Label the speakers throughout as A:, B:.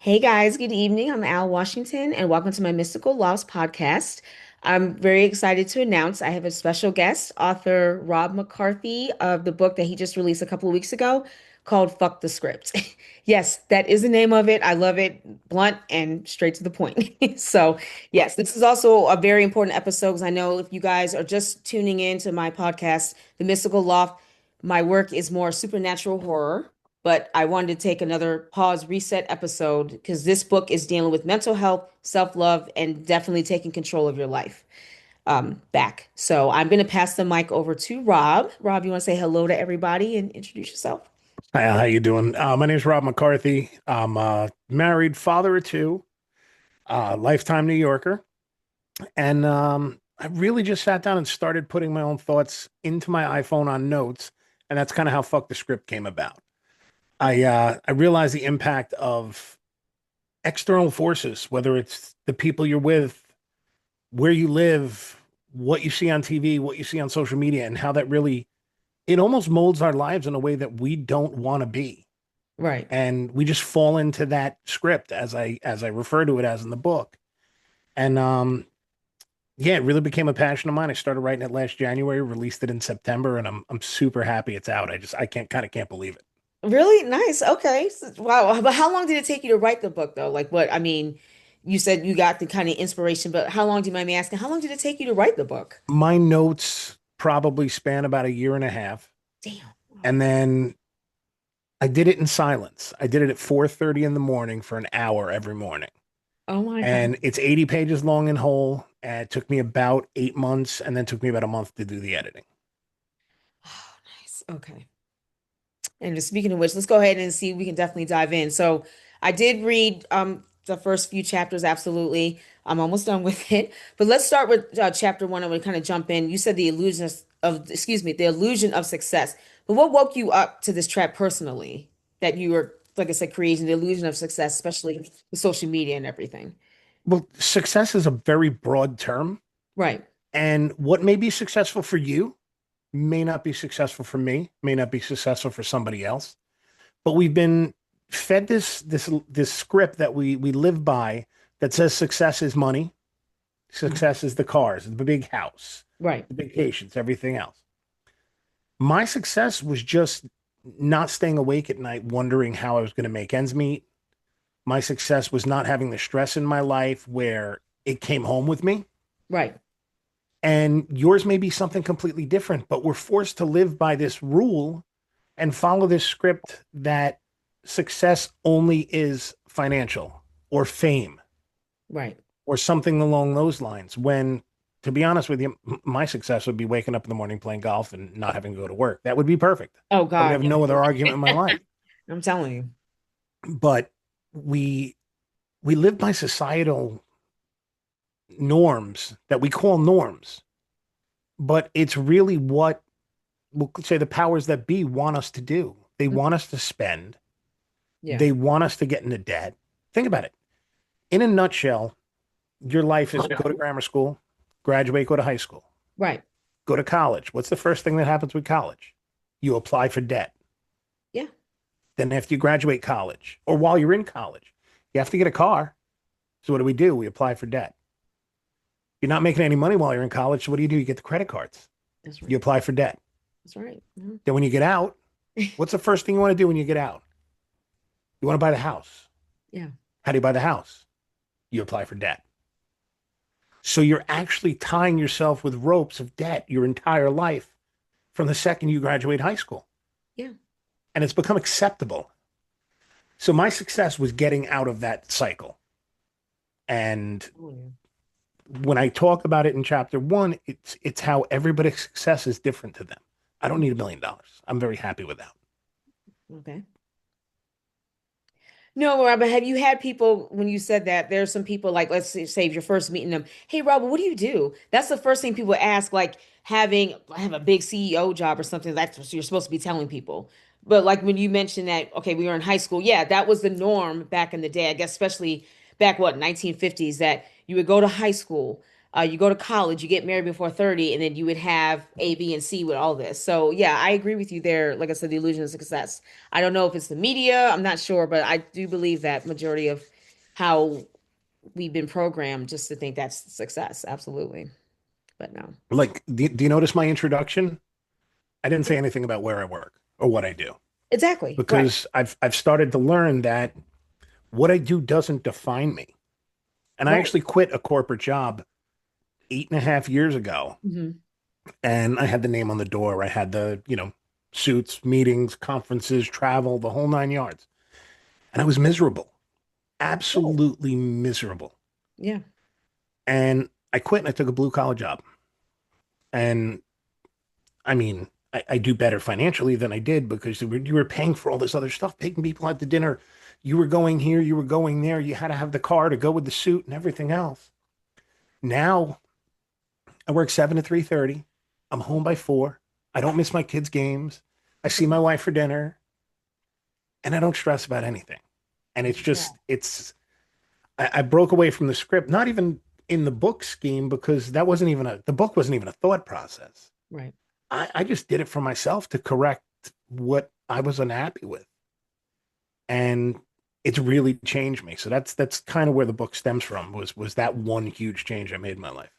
A: Hey guys, good evening. I'm Al Washington, and welcome to my Mystical Loves podcast. I'm very excited to announce I have a special guest, author Rob McCarthy of the book that he just released a couple of weeks ago called Fuck the Script. Yes, that is the name of it. I love it, blunt and straight to the point. So, yes, this is also a very important episode because I know if you guys are just tuning in to my podcast, The Mystical Loft, my work is more supernatural horror, but I wanted to take another pause reset episode because this book is dealing with mental health, self-love, and definitely taking control of your life back. So I'm going to pass the mic over to Rob. Rob, you want to say hello to everybody and introduce yourself?
B: Hi, how you doing? My name's Rob McCarthy. I'm married, father of two, lifetime New Yorker, and I really just sat down and started putting my own thoughts into my iPhone on notes, and that's kind of how Fuck the Script came about. I realized the impact of external forces, whether it's the people you're with, where you live, what you see on TV, what you see on social media, and how that really it almost molds our lives in a way that we don't want to be.
A: Right.
B: And we just fall into that script as I refer to it as in the book. And yeah, it really became a passion of mine. I started writing it last January, released it in September, and I'm super happy it's out. I can't kind of can't believe it.
A: Really nice. Okay. Wow. But how long did it take you to write the book, though? Like, what? I mean, you said you got the kind of inspiration, but how long do you mind me asking? How long did it take you to write the book?
B: My notes probably span about a year and a half.
A: Damn.
B: And then I did it in silence. I did it at 4:30 in the morning for an hour every morning.
A: Oh my God.
B: And it's 80 pages long and whole. And it took me about 8 months and then took me about a month to do the editing.
A: Oh, nice. Okay. And just speaking of which, let's go ahead and see. We can definitely dive in. So I did read the first few chapters, absolutely. I'm almost done with it. But let's start with chapter one and we kind of jump in. You said the illusion excuse me, the illusion of success. But what woke you up to this trap personally? That you were, like I said, creating the illusion of success, especially with social media and everything.
B: Well, success is a very broad term.
A: Right.
B: And what may be successful for you may not be successful for me, may not be successful for somebody else. But we've been fed this script that we live by that says success is money,
A: Mhm.
B: success is the cars, the big house,
A: Right.
B: the vacations, everything else. My success was just not staying awake at night wondering how I was going to make ends meet. My success was not having the stress in my life where it came home with me.
A: Right.
B: And yours may be something completely different, but we're forced to live by this rule and follow this script that success only is financial or fame
A: Right.
B: or something along those lines. When, to be honest with you, my success would be waking up in the morning playing golf and not having to go to work. That would be perfect.
A: Oh
B: I would
A: God.
B: have no other argument in my
A: Yeah.
B: life.
A: I'm telling you.
B: But we we live by societal norms that we call norms, but it's really what we'll say the powers that be want us to do. They
A: Mm.
B: want us to spend.
A: Yeah.
B: They want us to get into debt. Think about it. In a nutshell, your life is go to grammar school, graduate, go to high school,
A: Right.
B: go to college. What's the first thing that happens with college? You apply for debt.
A: Yeah.
B: Then after you graduate college or while you're in college, you have to get a car. So what do? We apply for debt. You're not making any money while you're in college. So what do? You get the credit cards.
A: That's
B: You
A: right.
B: apply for debt.
A: That's right. Mhm.
B: Then when you get out, what's the first thing you want to do when you get out? You want to buy the house.
A: Yeah.
B: How do you buy the house? You apply for debt. So you're actually tying yourself with ropes of debt your entire life from the second you graduate high school.
A: Yeah.
B: And it's become acceptable. So my success was getting out of that cycle. And
A: Oh, yeah.
B: when I talk about it in chapter one, it's how everybody's success is different to them. I don't need $1 million. I'm very happy with that.
A: Okay. No, Robert, have you had people when you said that there's some people like let's say if you're first meeting them, hey Robert, what do you do? That's the first thing people ask, like having I have a big CEO job or something. That's what you're supposed to be telling people. But like when you mentioned that, okay, we were in high school, yeah, that was the norm back in the day, I guess, especially back what, 1950s, that you would go to high school, you go to college, you get married before 30, and then you would have A, B, and C with all this. So yeah, I agree with you there. Like I said, the illusion of success. I don't know if it's the media, I'm not sure, but I do believe that majority of how we've been programmed just to think that's success. Absolutely. But no.
B: Like, do you notice my introduction? I didn't say anything about where I work or what I do
A: Exactly. Right.
B: because I've started to learn that what I do doesn't define me. And I
A: Right.
B: actually quit a corporate job 8.5 years ago,
A: Hmm.
B: and I had the name on the door. I had the, suits, meetings, conferences, travel, the whole 9 yards. And I was miserable,
A: Right.
B: absolutely miserable.
A: Yeah.
B: And I quit and I took a blue collar job. And I mean, I do better financially than I did because you were paying for all this other stuff, taking people out to dinner. You were going here, you were going there. You had to have the car to go with the suit and everything else. Now I work 7 to 3:30. I'm home by 4. I don't miss my kids' games. I see my wife for dinner and I don't stress about anything. And it's
A: Yeah.
B: just, I broke away from the script, not even in the book scheme, because the book wasn't even a thought process.
A: Right.
B: I just did it for myself to correct what I was unhappy with. And it's really changed me. So that's kind of where the book stems from was that one huge change I made in my life.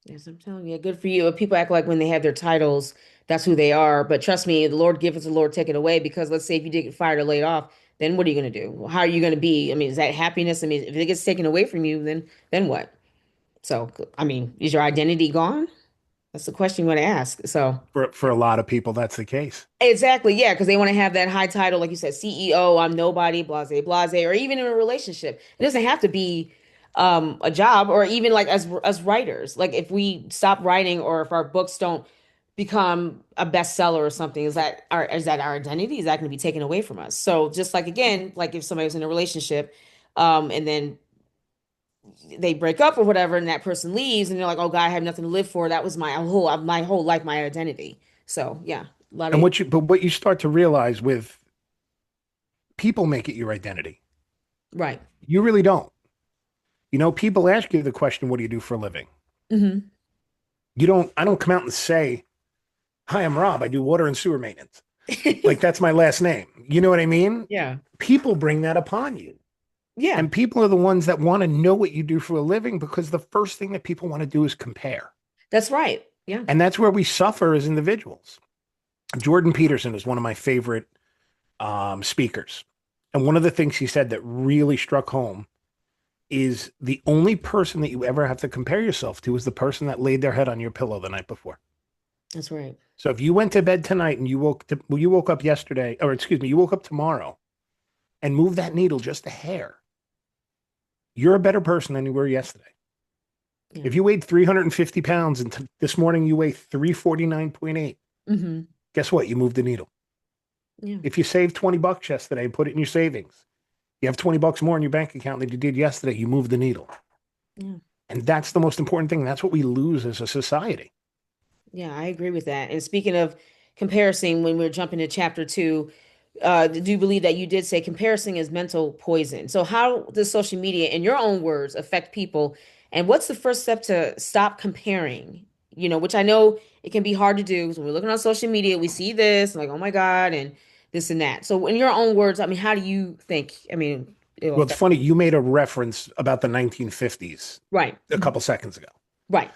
A: Yes, I'm telling you, good for you. People act like when they have their titles, that's who they are. But trust me, the Lord giveth, the Lord take it away. Because let's say if you did get fired or laid off, then what are you going to do? How are you going to be? I mean, is that happiness? I mean, if it gets taken away from you, then what? So, I mean, is your identity gone? That's the question you want to ask. So,
B: For a lot of people, that's the case.
A: exactly, yeah, because they want to have that high title, like you said, CEO, I'm nobody, blase, blase, or even in a relationship. It doesn't have to be a job, or even like as writers. Like if we stop writing or if our books don't become a bestseller or something, is that our identity? Is that going to be taken away from us? So just like again, like if somebody was in a relationship, and then they break up or whatever, and that person leaves, and they're like, "Oh God, I have nothing to live for. That was my whole life, my identity." So yeah, a lot
B: And
A: of
B: what you start to realize with people make it your identity.
A: right.
B: You really don't. People ask you the question, what do you do for a living?
A: Hmm.
B: I don't come out and say, hi, I'm Rob. I do water and sewer maintenance. Like that's my last name. You know what I mean?
A: Yeah.
B: People bring that upon you.
A: Yeah.
B: And people are the ones that want to know what you do for a living because the first thing that people want to do is compare.
A: That's right. Yeah.
B: And that's where we suffer as individuals. Jordan Peterson is one of my favorite speakers. And one of the things he said that really struck home is the only person that you ever have to compare yourself to is the person that laid their head on your pillow the night before.
A: That's right.
B: So if you went to bed tonight and you woke up yesterday, or excuse me, you woke up tomorrow and moved that needle just a hair, you're a better person than you were yesterday.
A: Yeah.
B: If you weighed 350 pounds and this morning you weigh 349.8,
A: Hmm.
B: guess what? You moved the needle.
A: Yeah.
B: If you saved $20 yesterday and put it in your savings, you have $20 more in your bank account than you did yesterday, you moved the needle.
A: Yeah.
B: And that's the most important thing. That's what we lose as a society.
A: Yeah, I agree with that. And speaking of comparison, when we're jumping to chapter two, do you believe that you did say comparison is mental poison? So how does social media, in your own words, affect people? And what's the first step to stop comparing? Which I know it can be hard to do because when we're looking on social media, we see this, like, oh my God, and this and that. So in your own words, I mean, how do you think, I mean, it'll
B: Well, it's
A: affect?
B: funny. You made a reference about the 1950s
A: Right.
B: a
A: Mhm.
B: couple seconds ago.
A: Right.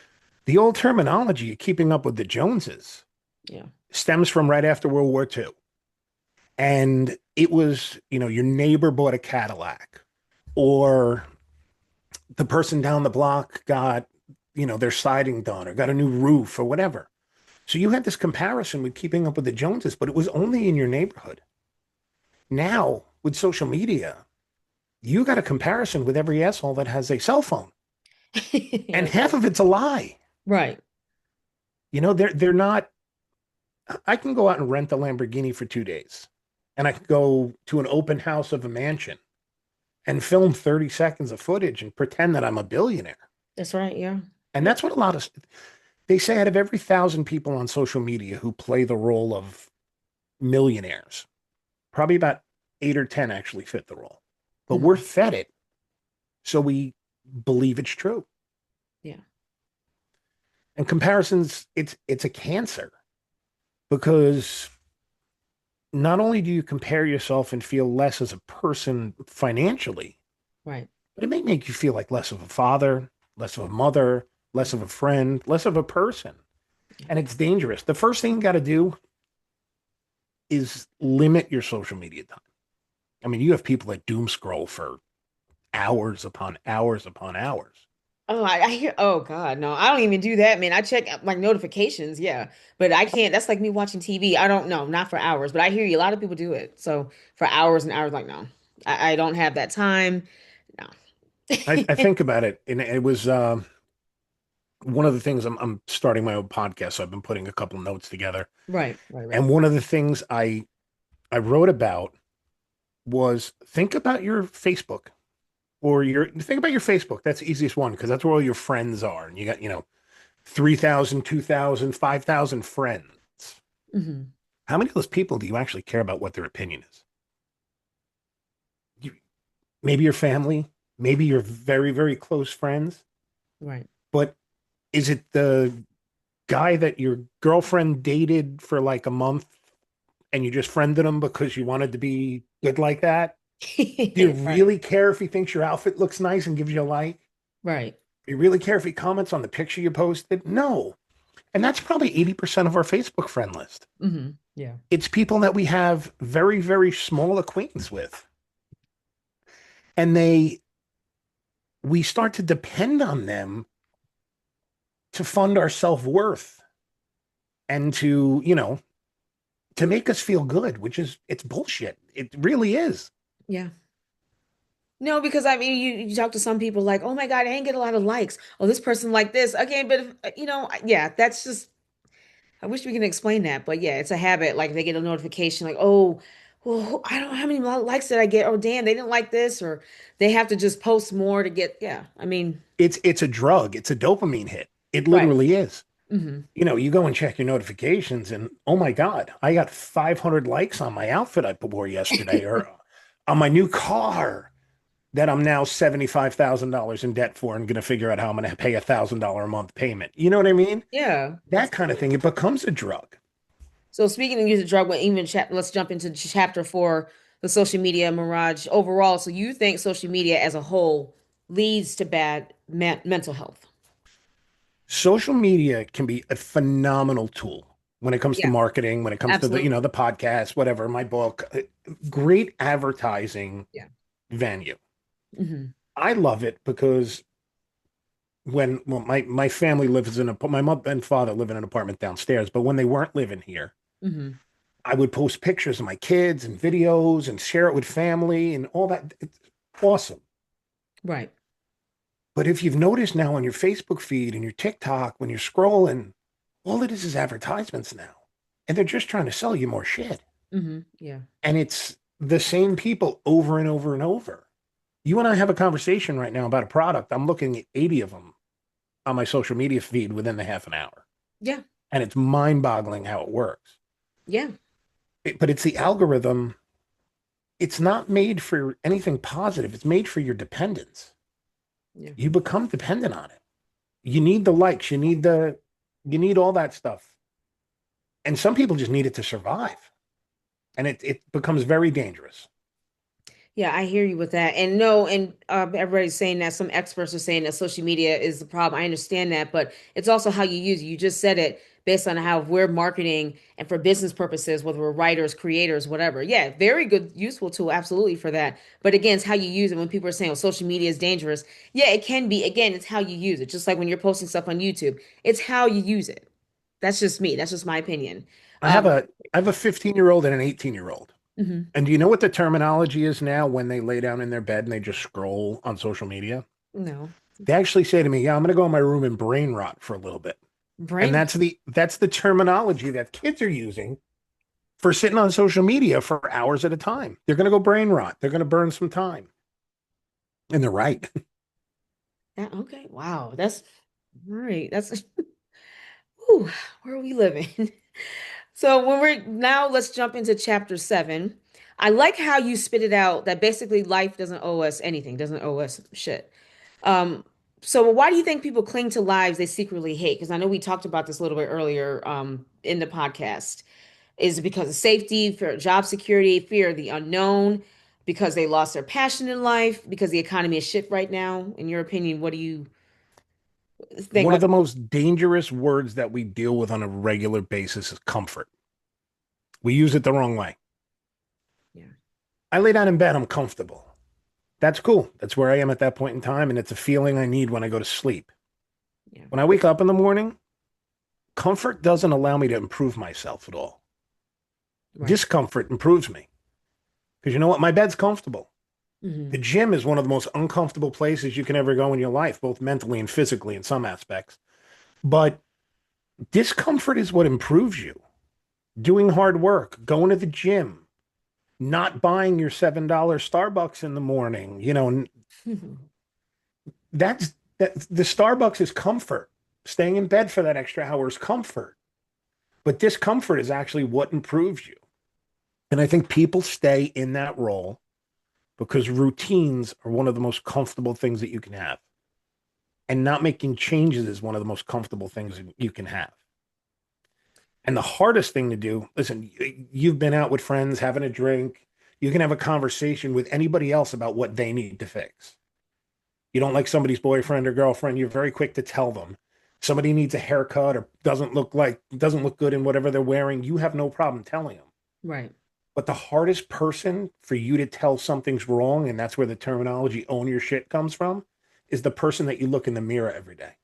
B: The old terminology, keeping up with the Joneses,
A: Yeah.
B: stems from right after World War II. And it was, your neighbor bought a Cadillac or the person down the block got, their siding done or got a new roof or whatever. So you had this comparison with keeping up with the Joneses, but it was only in your neighborhood. Now, with social media, you got a comparison with every asshole that has a cell phone, and
A: Yeah.
B: half of it's a lie.
A: Right.
B: They're not. I can go out and rent a Lamborghini for 2 days, and I could go to an open house of a mansion and film 30 seconds of footage and pretend that I'm a billionaire.
A: That's right. Yeah.
B: And that's what they say out of every 1,000 people on social media who play the role of millionaires, probably about 8 or 10 actually fit the role. But we're
A: Mhm.
B: fed it, so we believe it's true.
A: Yeah.
B: And comparisons, it's a cancer because not only do you compare yourself and feel less as a person financially,
A: Right.
B: but it may make you feel like less of a father, less of a mother, less of a friend, less of a person.
A: Yeah.
B: And it's dangerous. The first thing you got to do is limit your social media time. I mean, you have people that doom scroll for hours upon hours upon hours.
A: Oh, I hear. Oh God, no, I don't even do that, man. I check like notifications, yeah, but I can't. That's like me watching TV. I don't know, not for hours, but I hear you. A lot of people do it. So for hours and hours, like no, I don't have that time. No.
B: I think about it, and it was one of the things I'm starting my own podcast. So I've been putting a couple notes together,
A: Right, right, right.
B: and one of the things I wrote about was think about your Facebook or your think about your Facebook. That's the easiest one because that's where all your friends are, and you got 3,000, 2,000, 5,000 friends.
A: Hmm.
B: How many of those people do you actually care about what their opinion is? You, maybe your family, maybe your very, very close friends,
A: Right.
B: but is it the guy that your girlfriend dated for like a month and you just friended him because you wanted to be good like that? Do you
A: Right,
B: really care if he thinks your outfit looks nice and gives you a like?
A: right.
B: Do you really care if he comments on the picture you posted? No. And that's probably 80% of our Facebook friend list.
A: Yeah.
B: It's people that we have very, very small acquaintance with. And we start to depend on them to fund our self-worth and to make us feel good, which is it's bullshit. It really is.
A: Yeah. No, because I mean, you talk to some people like, oh my God, I didn't get a lot of likes. Oh, this person like this. Okay, but if, yeah, that's just. I wish we can explain that, but yeah, it's a habit. Like they get a notification, like, oh, well, I don't know how many likes did I get? Oh, damn, they didn't like this, or they have to just post more to get. Yeah, I mean,
B: It's a drug. It's a dopamine hit. It
A: right.
B: literally is.
A: Hmm.
B: You go and check your notifications and oh my God, I got 500 likes on my outfit I wore yesterday or on my new car that I'm now $75,000 in debt for and going to figure out how I'm going to pay $1,000 a month payment. You know what I mean?
A: Yeah.
B: That kind of thing. It becomes a drug.
A: So speaking of use of drug, well, even let's jump into chapter 4, the social media mirage overall. So you think social media as a whole leads to bad mental health?
B: Social media can be a phenomenal tool when it comes to
A: Yeah,
B: marketing, when it comes to
A: absolutely.
B: the podcast, whatever, my book, great advertising
A: Yeah.
B: venue.
A: Hmm.
B: I love it because my family lives in my mother and father live in an apartment downstairs, but when they weren't living here,
A: Hmm.
B: I would post pictures of my kids and videos and share it with family and all that. It's awesome.
A: Right.
B: But if you've noticed now on your Facebook feed and your TikTok, when you're scrolling, all it is advertisements now. And they're just trying to sell you more shit.
A: Yeah.
B: And it's the same people over and over and over. You and I have a conversation right now about a product. I'm looking at 80 of them on my social media feed within the half an hour.
A: Yeah.
B: And it's mind boggling how it works.
A: Yeah.
B: But it's the algorithm. It's not made for anything positive. It's made for your dependence.
A: Yeah.
B: You become dependent on it. You need the likes. You need all that stuff. And some people just need it to survive. And it becomes very dangerous.
A: Yeah, I hear you with that. And no, and everybody's saying that some experts are saying that social media is the problem. I understand that, but it's also how you use it. You just said it based on how we're marketing and for business purposes, whether we're writers, creators, whatever. Yeah, very good, useful tool, absolutely for that. But again, it's how you use it. When people are saying, oh, social media is dangerous, yeah, it can be. Again, it's how you use it. Just like when you're posting stuff on YouTube, it's how you use it. That's just me. That's just my opinion.
B: I have
A: Um,
B: a 15-year-old and an 18-year-old.
A: mhm.
B: And do you know what the terminology is now when they lay down in their bed and they just scroll on social media?
A: No.
B: They actually say to me, "Yeah, I'm going to go in my room and brain rot for a little bit." And
A: Brain.
B: that's the terminology that kids are using for sitting on social media for hours at a time. They're going to go brain rot. They're going to burn some time. And they're right.
A: Yeah, okay. Wow. That's all right. That's Ooh, where are we living? So when we're now, let's jump into chapter 7. I like how you spit it out that basically life doesn't owe us anything, doesn't owe us shit. Um, so why do you think people cling to lives they secretly hate? Because I know we talked about this a little bit earlier in the podcast. Is it because of safety, fear of job security, fear of the unknown? because they lost their passion in life, because the economy is shit right now? In your opinion, what do you think
B: One of
A: about?
B: the most dangerous words that we deal with on a regular basis is comfort. We use it the wrong way.
A: Yeah,
B: I lay down in bed, I'm comfortable. That's cool. That's where I am at that point in time. And it's a feeling I need when I go to sleep.
A: yeah,
B: When I wake up in the morning, comfort doesn't allow me to improve myself at all.
A: right.
B: Discomfort improves me. Because you know what? My bed's comfortable.
A: Hmm.
B: The gym is one of the most uncomfortable places you can ever go in your life, both mentally and physically in some aspects. But discomfort is what improves you. Doing hard work, going to the gym, not buying your $7 Starbucks in the morning. That the Starbucks is comfort. Staying in bed for that extra hour is comfort. But discomfort is actually what improves you. And I think people stay in that role because routines are one of the most comfortable things that you can have. And not making changes is one of the most comfortable things you can have. And the hardest thing to do, listen, you've been out with friends having a drink. You can have a conversation with anybody else about what they need to fix. You don't like somebody's boyfriend or girlfriend, you're very quick to tell them. Somebody needs a haircut or doesn't look good in whatever they're wearing. You have no problem telling them.
A: Right.
B: But the hardest person for you to tell something's wrong, and that's where the terminology own your shit comes from, is the person that you look in the mirror every day.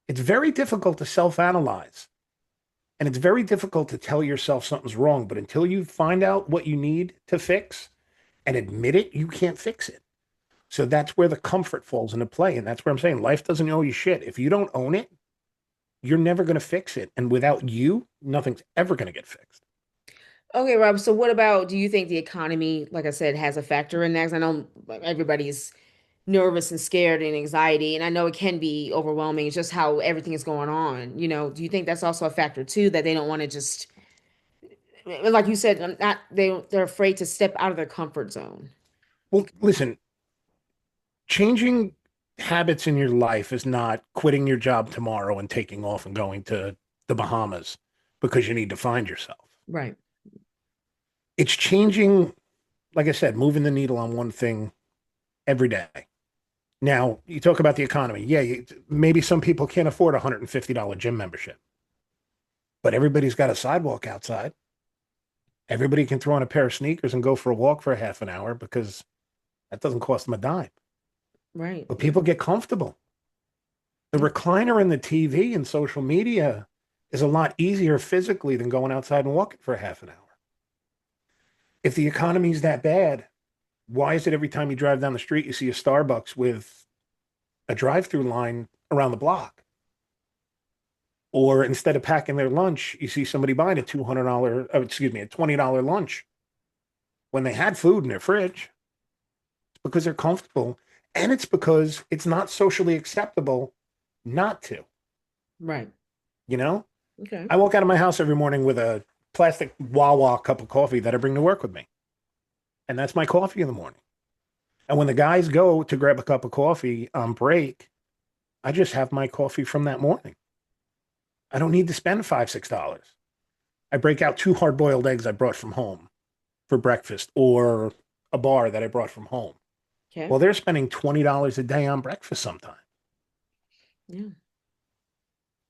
B: It's very difficult to self analyze and it's very difficult to tell yourself something's wrong. But until you find out what you need to fix and admit it, you can't fix it. So that's where the comfort falls into play. And that's where I'm saying life doesn't owe you shit. If you don't own it, you're never going to fix it. And without you, nothing's ever going to get fixed.
A: Okay, Rob. So what about, do you think the economy, like I said, has a factor in that? 'Cause I know like, everybody's nervous and scared and anxiety, and I know it can be overwhelming. It's just how everything is going on. Do you think that's also a factor too, that they don't want to just, like you said, not they're afraid to step out of their comfort zone?
B: Well, listen, changing habits in your life is not quitting your job tomorrow and taking off and going to the Bahamas because you need to find yourself.
A: Right.
B: It's changing, like I said, moving the needle on one thing every day. Now, you talk about the economy. Yeah, maybe some people can't afford a $150 gym membership, but everybody's got a sidewalk outside. Everybody can throw on a pair of sneakers and go for a walk for a half an hour because that doesn't cost them a dime.
A: Right.
B: But
A: Yeah.
B: people get comfortable. The
A: Yeah.
B: recliner and the TV and social media is a lot easier physically than going outside and walking for a half an hour. If the economy's that bad, why is it every time you drive down the street, you see a Starbucks with a drive through line around the block? Or instead of packing their lunch, you see somebody buying a $200, a $20 lunch when they had food in their fridge. It's because they're comfortable. And it's because it's not socially acceptable not to,
A: Right.
B: you know?
A: Okay.
B: I walk out of my house every morning with a plastic Wawa cup of coffee that I bring to work with me. And that's my coffee in the morning. And when the guys go to grab a cup of coffee on break, I just have my coffee from that morning. I don't need to spend $5, $6. I break out two hard boiled eggs I brought from home for breakfast or a bar that I brought from home.
A: Okay.
B: Well, they're spending $20 a day on breakfast sometimes.
A: Yeah.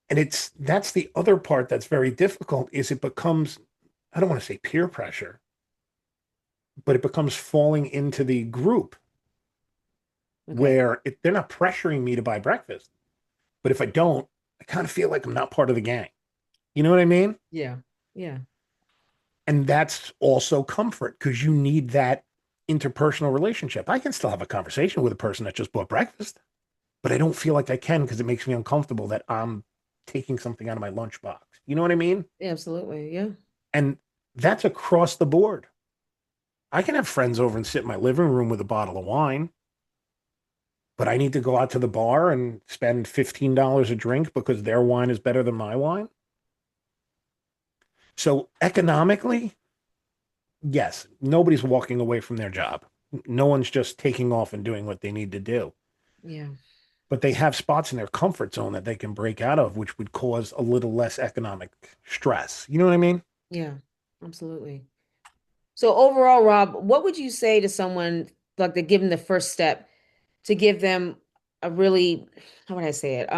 B: And that's the other part that's very difficult is it becomes, I don't want to say peer pressure, but it becomes falling into the group
A: Okay.
B: where they're not pressuring me to buy breakfast. But if I don't, I kind of feel like I'm not part of the gang. You know what I mean?
A: Yeah. Yeah.
B: And that's also comfort because you need that interpersonal relationship. I can still have a conversation with a person that just bought breakfast, but I don't feel like I can because it makes me uncomfortable that I'm taking something out of my lunchbox. You know what I mean?
A: Absolutely. Yeah.
B: And that's across the board. I can have friends over and sit in my living room with a bottle of wine, but I need to go out to the bar and spend $15 a drink because their wine is better than my wine. So economically, yes, nobody's walking away from their job. No one's just taking off and doing what they need to do.
A: Yeah.
B: But they have spots in their comfort zone that they can break out of, which would cause a little less economic stress. You know what I mean?
A: Yeah. Absolutely. So overall, Rob, what would you say to someone like to give them the first step to give them a really, how would I say it?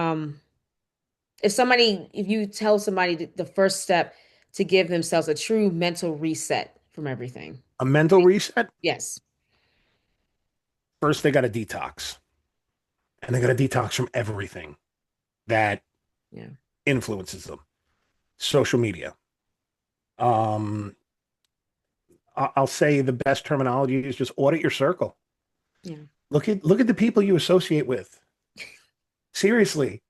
A: If you tell somebody the first step to give themselves a true mental reset from everything.
B: A mental reset.
A: Yes.
B: First, they got to detox, and they got to detox from everything that
A: Yeah.
B: influences them. Social media. Um, I'll say the best terminology is just audit your circle.
A: Yeah.
B: Look at the people you associate with. Seriously,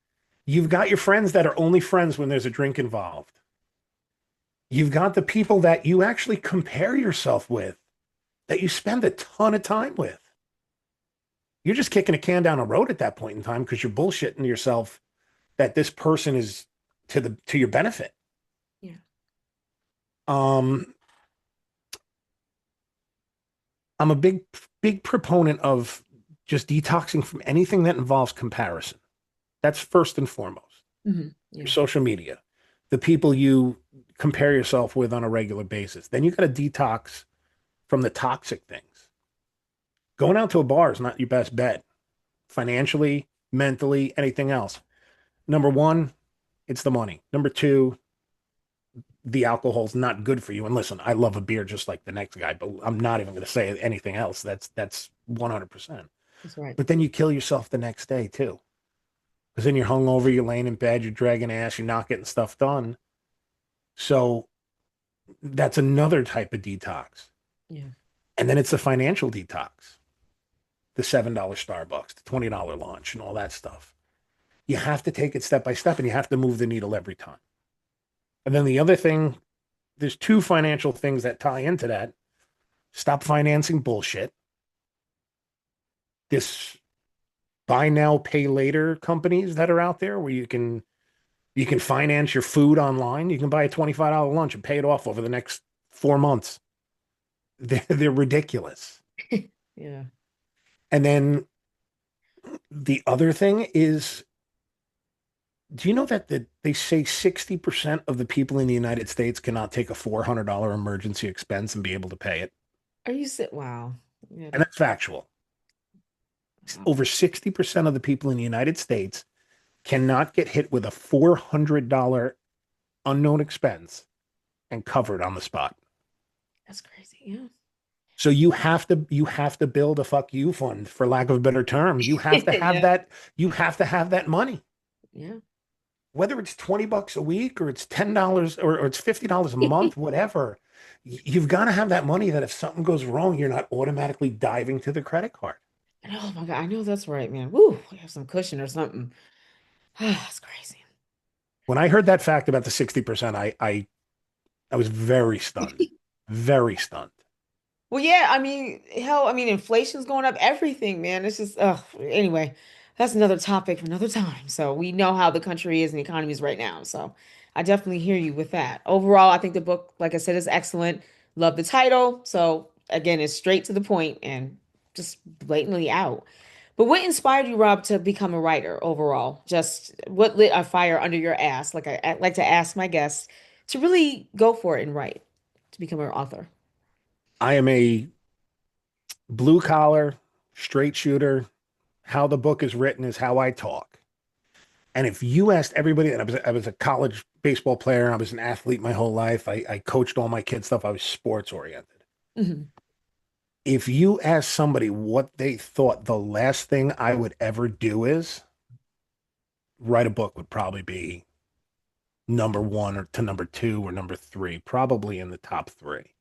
B: you've got your friends that are only friends when there's a drink involved. You've got the people that you actually compare yourself with, that you spend a ton of time with. You're just kicking a can down a road at that point in time because you're bullshitting yourself that this person is to your benefit.
A: Yeah.
B: Um, I'm a big proponent of just detoxing from anything that involves comparison. That's first and foremost. Your
A: Yeah.
B: social media, the people you compare yourself with on a regular basis. Then you got to detox from the toxic things. Going out to a bar is not your best bet financially, mentally, anything else. Number one, it's the money. Number two, the alcohol's not good for you. And listen, I love a beer just like the next guy, but I'm not even going to say anything else. That's 100%.
A: That's right.
B: But then you kill yourself the next day too. Because then you're hungover, you're laying in bed, you're dragging ass, you're not getting stuff done. So that's another type of detox.
A: Yeah.
B: And then it's a financial detox, the $7 Starbucks, the $20 lunch, and all that stuff. You have to take it step by step and you have to move the needle every time. And then the other thing, there's two financial things that tie into that. Stop financing bullshit. This buy now, pay later companies that are out there where you can finance your food online. You can buy a $25 lunch and pay it off over the next 4 months. They're ridiculous.
A: Yeah.
B: And then the other thing is, do you know that they say 60% of the people in the United States cannot take a $400 emergency expense and be able to pay it?
A: Are you sit? Wow. Yeah.
B: And that's factual.
A: Wow.
B: Over 60% of the people in the United States cannot get hit with a $400 unknown expense and covered on the spot.
A: That's crazy. Yeah.
B: So you have to build a fuck you fund, for lack of a better term. You have to have
A: Yeah.
B: that. You have to have that money.
A: Yeah.
B: Whether it's $20 a week or it's $10 or it's $50 a month, whatever, you've got to have that money that if something goes wrong, you're not automatically diving to the credit card.
A: Oh my God. I know that's right, man. Woo. We have some cushion or something. That's crazy.
B: When I heard that fact about the 60%, I was very stunned. Very stunned.
A: Well, yeah, I mean, hell, I mean, inflation's going up, everything, man. It's just, anyway, that's another topic for another time. So we know how the country is and the economy is right now. So I definitely hear you with that. Overall, I think the book, like I said, is excellent. Love the title. So again, it's straight to the point and just blatantly out. But what inspired you, Rob, to become a writer overall? Just what lit a fire under your ass? Like I like to ask my guests to really go for it and write, to become an author.
B: I am a blue collar, straight shooter. How the book is written is how I talk. And if you asked everybody, and I was a college baseball player, I was an athlete my whole life. I coached all my kids' stuff. I was sports oriented.
A: Mhm.
B: If you ask somebody what they thought the last thing I would ever do is write a book, would probably be number one or to number two or number three, probably in the top three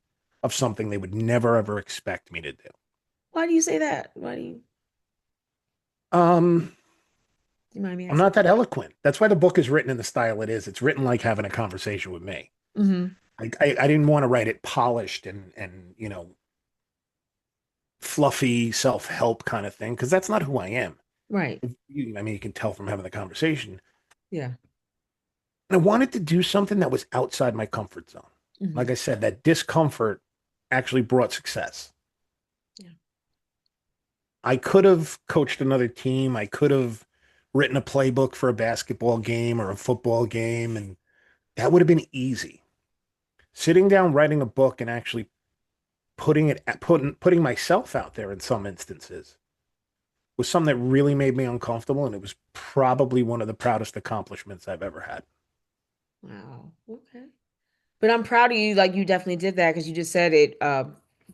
B: of something they would never ever expect me to do.
A: Why do you say that?
B: Um,
A: Do you mind me
B: I'm
A: asking?
B: not that eloquent. That's why the book is written in the style it is. It's written like having a conversation with me.
A: Hmm.
B: I didn't want to write it polished and fluffy self-help kind of thing because that's not who I am.
A: Right.
B: I mean, you can tell from having the conversation.
A: Yeah.
B: And I wanted to do something that was outside my comfort zone.
A: Hmm.
B: Like I said, that discomfort actually brought success.
A: Yeah.
B: I could have coached another team. I could have written a playbook for a basketball game or a football game, and that would have been easy. Sitting down, writing a book, and actually putting myself out there in some instances was something that really made me uncomfortable, and it was probably one of the proudest accomplishments I've ever had.
A: Wow. Okay. But I'm proud of you. Like you definitely did that because you just said it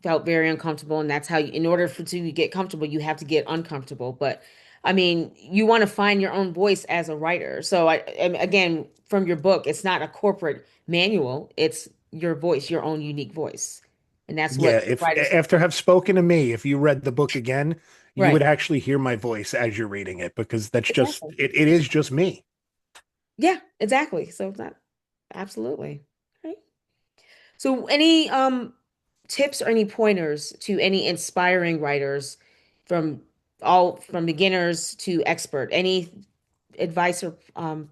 A: felt very uncomfortable, and that's how you, in order for to get comfortable, you have to get uncomfortable. But I mean, you want to find your own voice as a writer. So and again, from your book, it's not a corporate manual. It's your voice, your own unique voice, and that's
B: Yeah,
A: what
B: if
A: writers.
B: after have spoken to me, if you read the book again, you
A: Right.
B: would actually hear my voice as you're reading it because that's just
A: Exactly.
B: it is just me.
A: Yeah. Exactly. So that absolutely. Right. So any tips or any pointers to any inspiring writers from all from beginners to expert? Any advice or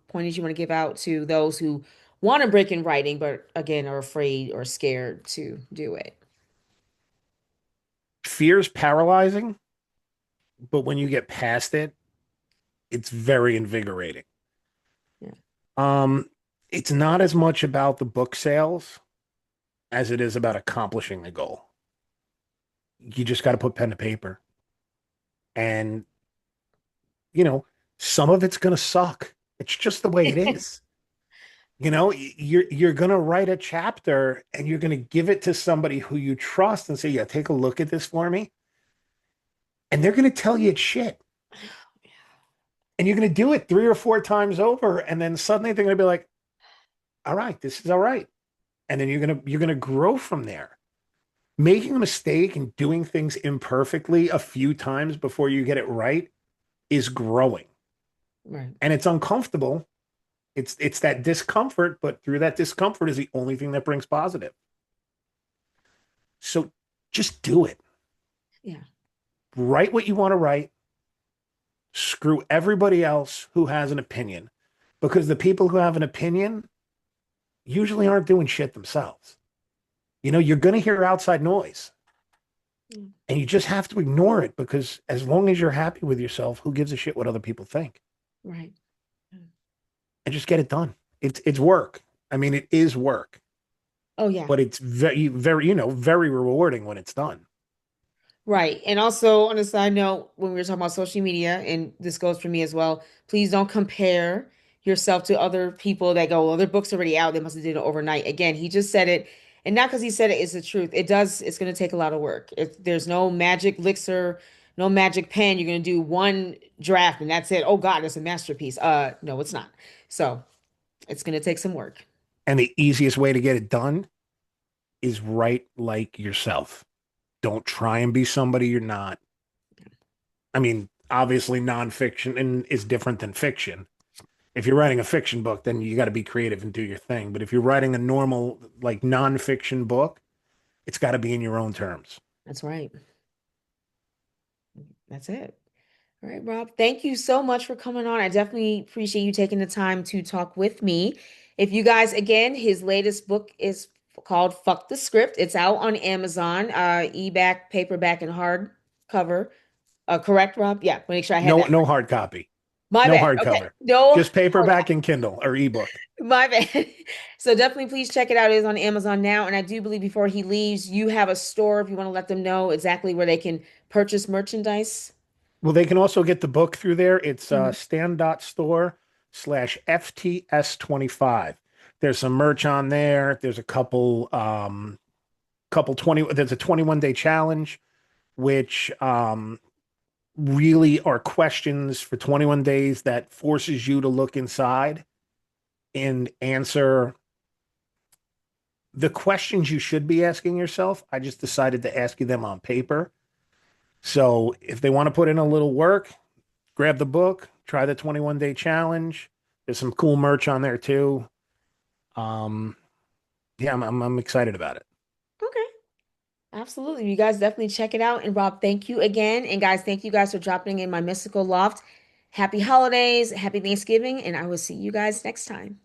A: pointers you want to give out to those who want to break in writing but again are afraid or scared to do it?
B: Fear's paralyzing, but when you get past it, it's very invigorating.
A: Yeah.
B: Um, it's not as much about the book sales as it is about accomplishing the goal. You just got to put pen to paper. And, you know, some of it's going to suck. It's just the way it is. You're going to write a chapter and you're going to give it to somebody who you trust and say, "Yeah, take a look at this for me." And they're going to tell you it's shit. And you're going to do it 3 or 4 times over and then suddenly they're going to be like, "All right, this is all right." And then you're going to grow from there. Making a mistake and doing things imperfectly a few times before you get it right is growing.
A: Right.
B: And it's uncomfortable. It's that discomfort, but through that discomfort is the only thing that brings positive. So just do it.
A: Yeah.
B: Write what you want to write. Screw everybody else who has an opinion because the people who have an opinion usually aren't doing shit themselves. You're going to hear outside noise
A: Mm.
B: and you just have to ignore it because as long as you're happy with yourself, who gives a shit what other people think?
A: Right.
B: And just get it done. It's work. I mean, it is work,
A: Oh yeah.
B: but it's very, very, very rewarding when it's done.
A: Right. And also, on a side note, when we were talking about social media, and this goes for me as well, please don't compare yourself to other people that go, well, their book's already out. They must have did it overnight. Again, he just said it. And not because he said it is the truth. It does, it's going to take a lot of work. There's no magic elixir, no magic pen. You're going to do one draft and that's it. Oh God, it's a masterpiece. No, it's not. So it's going to take some work.
B: And the easiest way to get it done is write like yourself. Don't try and be somebody you're not. I mean, obviously, nonfiction is different than fiction. If you're writing a fiction book, then you got to be creative and do your thing. But if you're writing a normal, like nonfiction book, it's got to be in your own terms.
A: That's right. That's it. All right, Rob, thank you so much for coming on. I definitely appreciate you taking the time to talk with me. If you guys, again, his latest book is called Fuck the Script. It's out on Amazon, e-back, paperback, and hardcover. Correct, Rob? Yeah, make sure I had
B: No,
A: that.
B: no hard copy,
A: My
B: no
A: bad. Okay.
B: hardcover,
A: No,
B: just paperback and Kindle or ebook.
A: my bad. So definitely please check it out. It is on Amazon now. And I do believe before he leaves, you have a store if you want to let them know exactly where they can purchase merchandise.
B: Well, they can also get the book through there. It's
A: Mhm.
B: stand.store/FTS25. There's some merch on there. There's a couple 20, there's a 21-day challenge, which really are questions for 21 days that forces you to look inside and answer the questions you should be asking yourself. I just decided to ask you them on paper. So if they want to put in a little work, grab the book, try the 21-day challenge. There's some cool merch on there too. Um, yeah, I'm excited about it.
A: Okay. Absolutely. You guys definitely check it out. And Rob, thank you again. And guys, thank you guys for dropping in my mystical loft. Happy holidays, happy Thanksgiving, and I will see you guys next time.